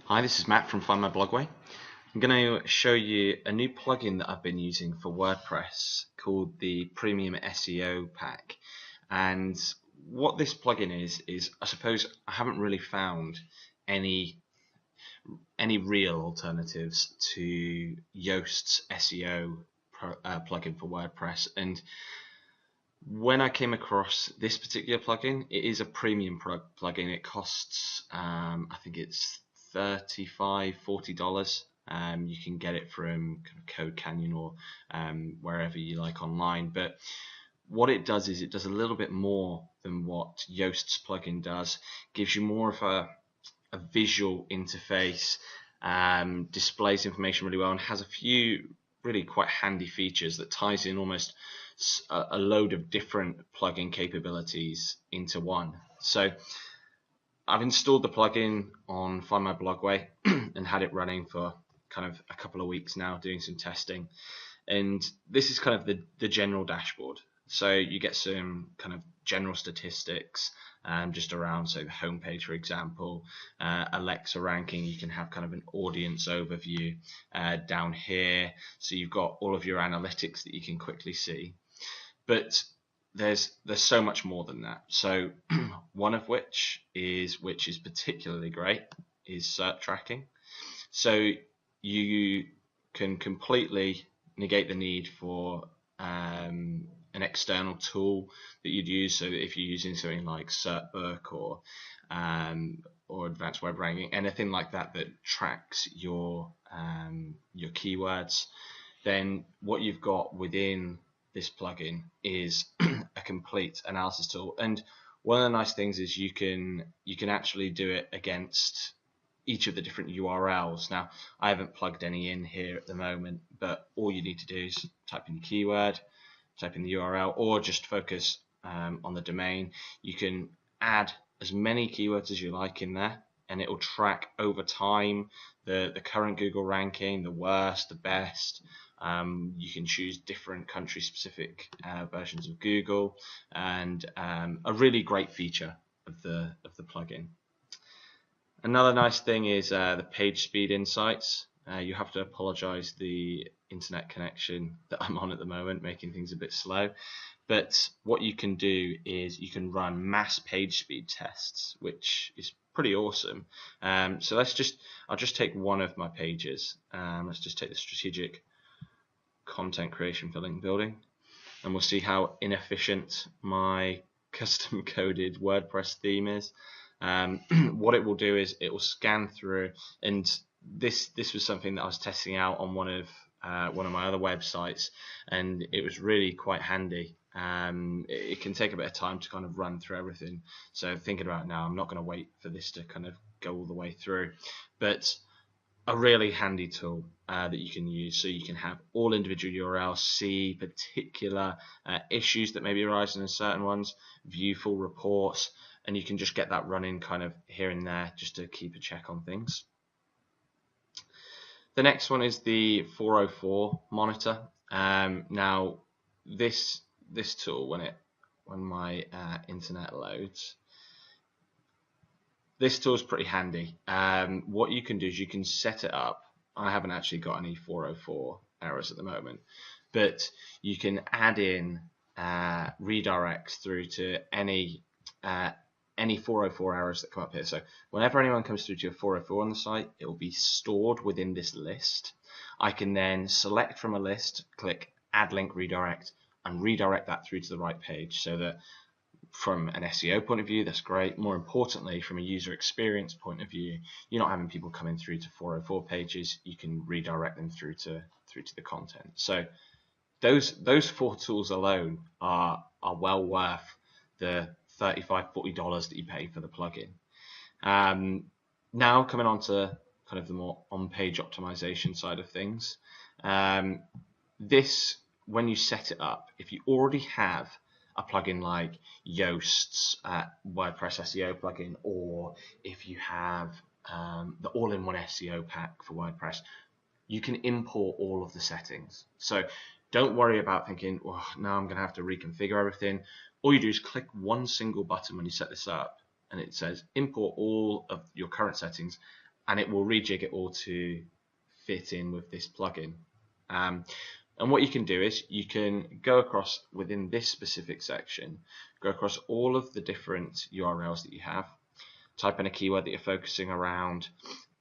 Hi, this is Matt from Find My Blogway. I'm going to show you a new plugin that I've been using for WordPress called the Premium SEO Pack. And what this plugin is I suppose I haven't really found any real alternatives to Yoast's SEO plugin for WordPress. And when I came across this particular plugin, it is a premium plugin. It costs, I think it's $35–40. You can get it from Code Canyon or wherever you like online. But what it does is it does a little bit more than what Yoast's plugin does. Gives you more of a visual interface, displays information really well, and has a few really quite handy features that ties in almost a load of different plugin capabilities into one. So I've installed the plugin on Find My Blogway and had it running for kind of a couple of weeks now, doing some testing. And this is kind of the general dashboard. So you get some kind of general statistics just around, say, the homepage, for example, Alexa ranking. You can have kind of an audience overview down here. So you've got all of your analytics that you can quickly see. But there's so much more than that. So one of which is particularly great is SERP tracking. So you can completely negate the need for an external tool that you'd use. So if you're using something like SERPbook or Advanced Web Ranking, anything like that that tracks your keywords, then what you've got within this plugin is a complete analysis tool. And one of the nice things is you can actually do it against each of the different URLs. Now, I haven't plugged any in here at the moment, but all you need to do is type in the keyword, type in the URL, or just focus on the domain. You can add as many keywords as you like in there, and it will track over time the current Google ranking, the worst, the best. You can choose different country-specific versions of Google, and a really great feature of the plugin. Another nice thing is the page speed insights. You have to apologize the internet connection that I'm on at the moment, making things a bit slow. But what you can do is you can run mass page speed tests, which is pretty awesome. So I'll just take one of my pages. Let's just take the strategic content creation for link building, and we'll see how inefficient my custom coded WordPress theme is. What it will do is it will scan through, and this was something that I was testing out on one of my other websites, and it was really quite handy. It can take a bit of time to kind of run through everything, so thinking about it now, I'm not going to wait for this to kind of go all the way through, but a really handy tool that you can use, so you can have all individual URLs, see particular issues that may be arising in certain ones, view full reports, and you can just get that running kind of here and there just to keep a check on things. The next one is the 404 monitor. Now this tool, when my internet loads, this tool is pretty handy. What you can do is you can set it up. I haven't actually got any 404 errors at the moment, but you can add in redirects through to any 404 errors that come up here. So whenever anyone comes through to a 404 on the site, it will be stored within this list. I can then select from a list, click Add Link Redirect, and redirect that through to the right page, so that from an SEO point of view, that's great. More importantly, from a user experience point of view, you're not having people coming through to 404 pages. You can redirect them through to the content. So those four tools alone are well worth the $35–40 that you pay for the plugin. Now coming on to kind of the more on-page optimization side of things. This, when you set it up, if you already have a plugin like Yoast's WordPress SEO plugin, or if you have the all-in-one SEO pack for WordPress, you can import all of the settings. So don't worry about thinking, well, now I'm going to have to reconfigure everything. All you do is click one single button when you set this up, and it says import all of your current settings, and it will rejig it all to fit in with this plugin. And what you can do is you can go across within this specific section, go across all of the different URLs that you have, type in a keyword that you're focusing around,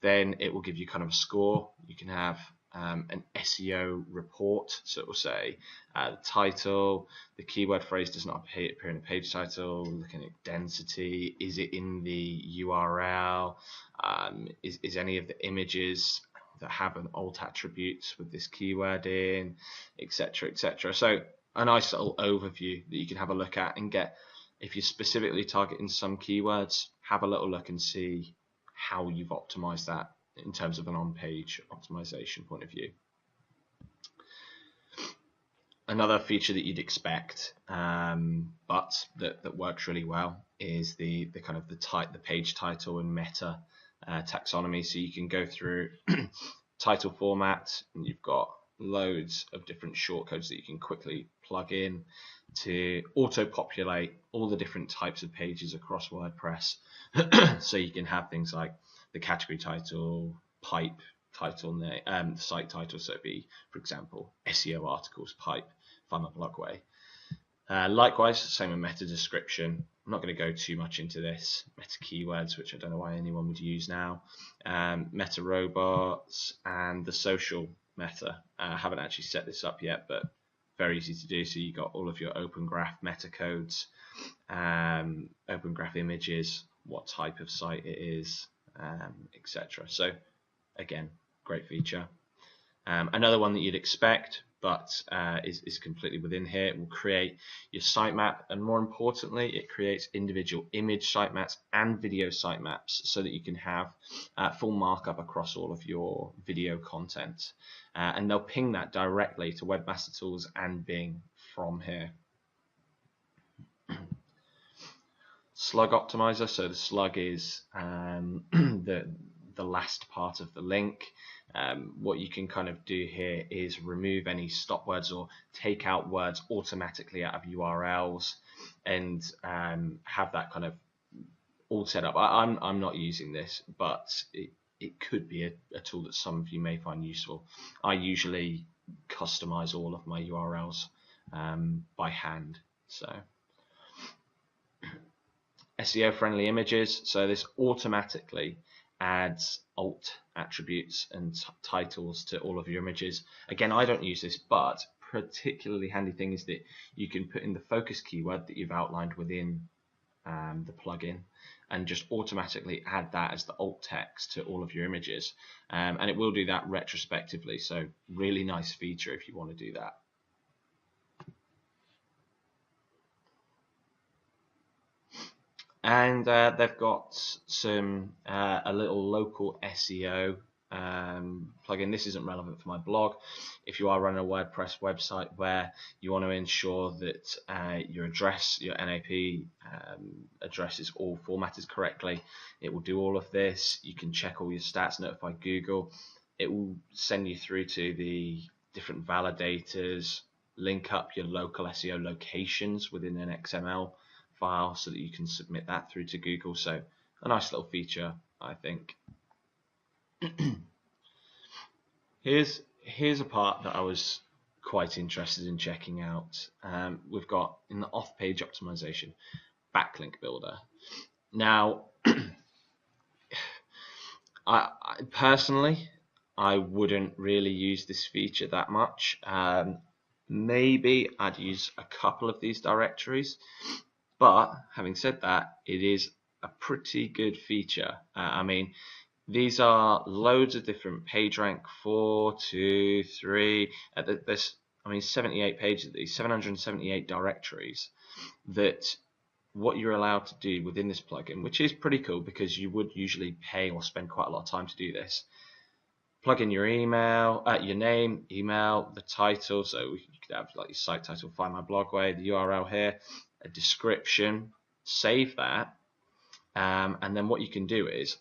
then it will give you kind of a score. You can have an SEO report, so it will say the title, the keyword phrase does not appear in the page title, looking at density, is it in the URL, is any of the images that have an alt attribute with this keyword in, etc., etc. So a nice little overview that you can have a look at and get, if you're specifically targeting some keywords, have a little look and see how you've optimized that in terms of an on-page optimization point of view. Another feature that you'd expect, but that works really well, is the kind of the page title and meta taxonomy. So you can go through title format, and you've got loads of different shortcodes that you can quickly plug in to auto-populate all the different types of pages across WordPress. So you can have things like the category title, pipe title, name, site title. So it'd be, for example, SEO articles, pipe, find my blog way. Likewise, same with meta description. I'm not going to go too much into this. Meta keywords, which I don't know why anyone would use now. Meta robots and the social meta. I haven't actually set this up yet, but very easy to do. So you got all of your open graph meta codes, open graph images, what type of site it is, etc. So again, great feature. Another one that you'd expect, but is completely within here. It will create your sitemap, and more importantly, it creates individual image sitemaps and video sitemaps so that you can have full markup across all of your video content. And they'll ping that directly to Webmaster Tools and Bing from here. Slug optimizer. So the slug is the last part of the link. What you can kind of do here is remove any stop words or take out words automatically out of URLs, and have that kind of all set up. I'm not using this, but it could be a tool that some of you may find useful. I usually customize all of my URLs by hand. So SEO friendly images. So this automatically adds alt attributes and titles to all of your images. Again, I don't use this, but particularly handy thing is that you can put in the focus keyword that you've outlined within the plugin and just automatically add that as the alt text to all of your images, and it will do that retrospectively. So really nice feature if you want to do that. And they've got some a little local SEO plugin. This isn't relevant for my blog. If you are running a WordPress website where you want to ensure that your address, your NAP address is all formatted correctly, it will do all of this. You can check all your stats, notify Google. It will send you through to the different validators, link up your local SEO locations within an XML file so that you can submit that through to Google. So a nice little feature, I think. Here's a part that I was quite interested in checking out. We've got in the off-page optimization, backlink builder. Now, I personally, I wouldn't really use this feature that much. Maybe I'd use a couple of these directories. But having said that, it is a pretty good feature. I mean, these are loads of different page rank 4, 2, 3. There's 78 pages of these, 778 directories. That what you're allowed to do within this plugin, which is pretty cool because you would usually pay or spend quite a lot of time to do this. Plug in your email, your name, email, the title. So you could have like your site title, find my blog way, the URL here, a description, save that, and then what you can do is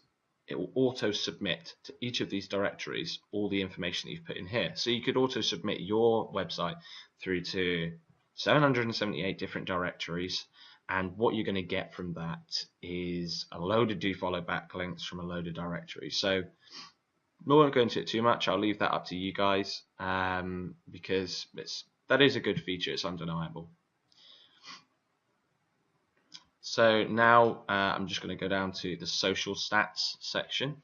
it will auto submit to each of these directories all the information that you've put in here. So you could auto submit your website through to 778 different directories, And what you're going to get from that is a load of do follow backlinks from a load of directories. So I won't go into it too much. I'll leave that up to you guys, because that is a good feature. It's undeniable. So now I'm just going to go down to the social stats section.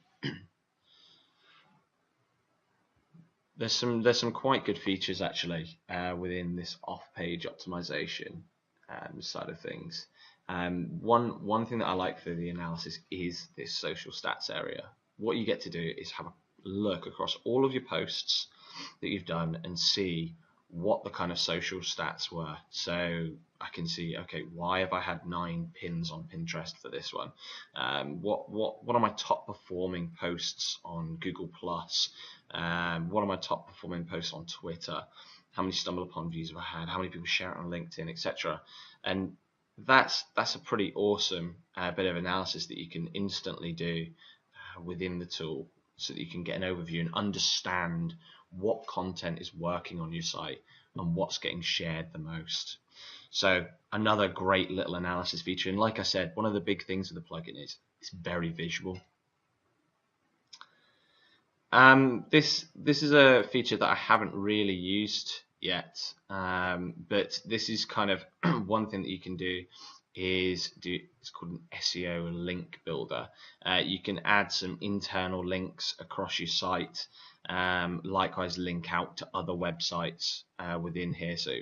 There's some quite good features actually within this off-page optimization side of things. One thing that I like for the analysis is this social stats area. What you get to do is have a look across all of your posts that you've done and see what the kind of social stats were. So I can see, okay, why have I had 9 pins on Pinterest for this one? What are my top performing posts on Google Plus? What are my top performing posts on Twitter? How many stumble upon views have I had? How many people share it on LinkedIn, etc. And that's a pretty awesome bit of analysis that you can instantly do within the tool, so that you can get an overview and understand what content is working on your site and what's getting shared the most. So another great little analysis feature. And like I said, one of the big things with the plugin is it's very visual. This is a feature that I haven't really used yet, but this is kind of one thing that you can do is it's called an SEO link builder. You can add some internal links across your site, likewise link out to other websites within here. So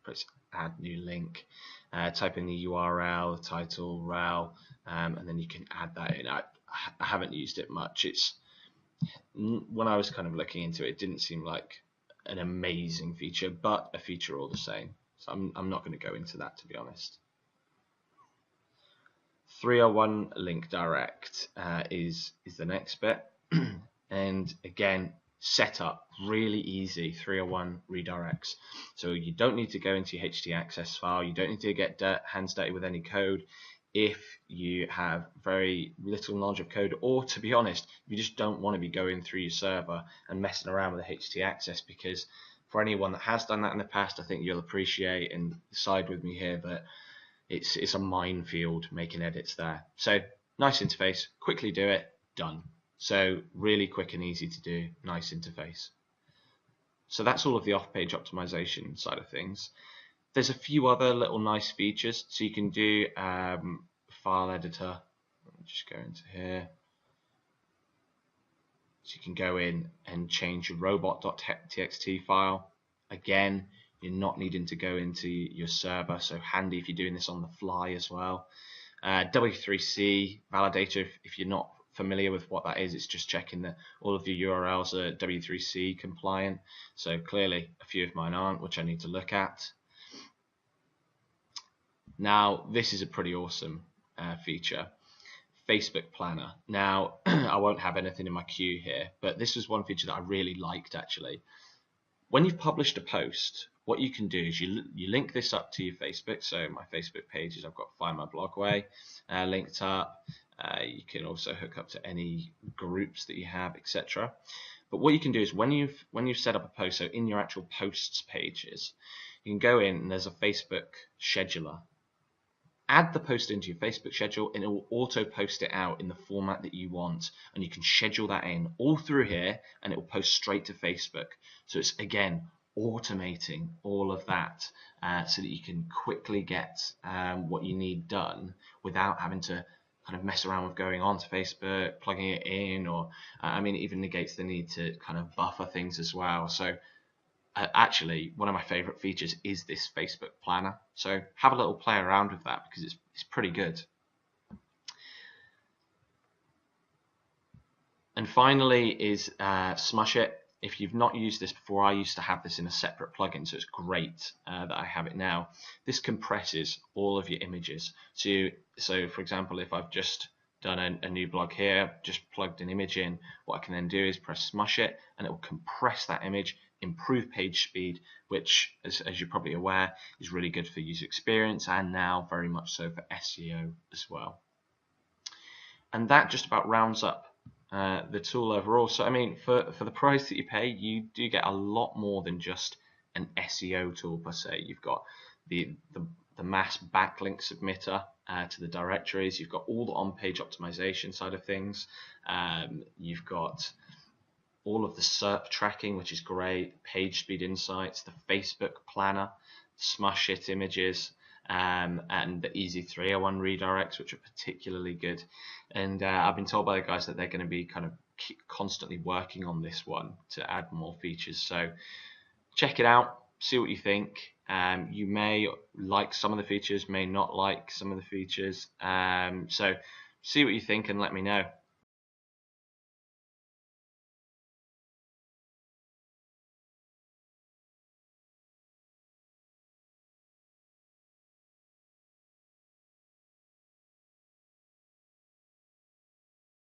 press add new link, type in the URL, the title, rel, and then you can add that in. I haven't used it much. When I was kind of looking into it, it didn't seem like an amazing feature, but a feature all the same. So I'm not going to go into that, to be honest. 301 link direct is the next bit. And again, setup really easy. 301 redirects. So you don't need to go into your htaccess file. You don't need to get hands dirty with any code. If you have very little knowledge of code, or to be honest, you just don't want to be going through your server and messing around with the htaccess, because for anyone that has done that in the past, I think you'll appreciate and side with me here that it's a minefield making edits there. So nice interface, quickly do it, done. So really quick and easy to do, nice interface. So that's all of the off-page optimization side of things. There's a few other little nice features. So you can do file editor. Let me just go into here. So you can go in and change your robot.txt file. Again, you're not needing to go into your server, so handy if you're doing this on the fly as well. W3C validator, if you're not familiar with what that is, it's just checking that all of your URLs are W3C compliant. So clearly a few of mine aren't, which I need to look at. Now, this is a pretty awesome feature. Facebook Planner. Now, I won't have anything in my queue here, but this was one feature that I really liked actually. When you've published a post, what you can do is you link this up to your Facebook. So my Facebook pages, I've got Find My Blog Way linked up. You can also hook up to any groups that you have, etc. But what you can do is when you've set up a post, so in your actual posts pages, you can go in and there's a Facebook scheduler. Add the post into your Facebook schedule and it will auto post it out in the format that you want, and you can schedule that in all through here and it will post straight to Facebook. So it's again automating all of that so that you can quickly get what you need done without having to kind of mess around with going on to Facebook, plugging it in, or I mean it even negates the need to kind of buffer things as well. So actually, one of my favorite features is this Facebook Planner. So have a little play around with that because it's pretty good. And finally is Smush It. If you've not used this before, I used to have this in a separate plugin, so it's great that I have it now. This compresses all of your images. So for example, if I've just done a new blog here, just plugged an image in, what I can then do is press Smush It and it will compress that image, improve page speed, which as you're probably aware is really good for user experience and now very much so for SEO as well. And that just about rounds up the tool overall. So I mean, for the price that you pay, you do get a lot more than just an SEO tool per se. You've got the mass backlink submitter to the directories. You've got all the on-page optimization side of things. You've got all of the SERP tracking, which is great, page speed insights, the Facebook planner, smash hit images, and the easy 301 redirects, which are particularly good. And I've been told by the guys that they're going to be kind of constantly working on this one to add more features. So check it out, see what you think. You may like some of the features, may not like some of the features. So see what you think and let me know.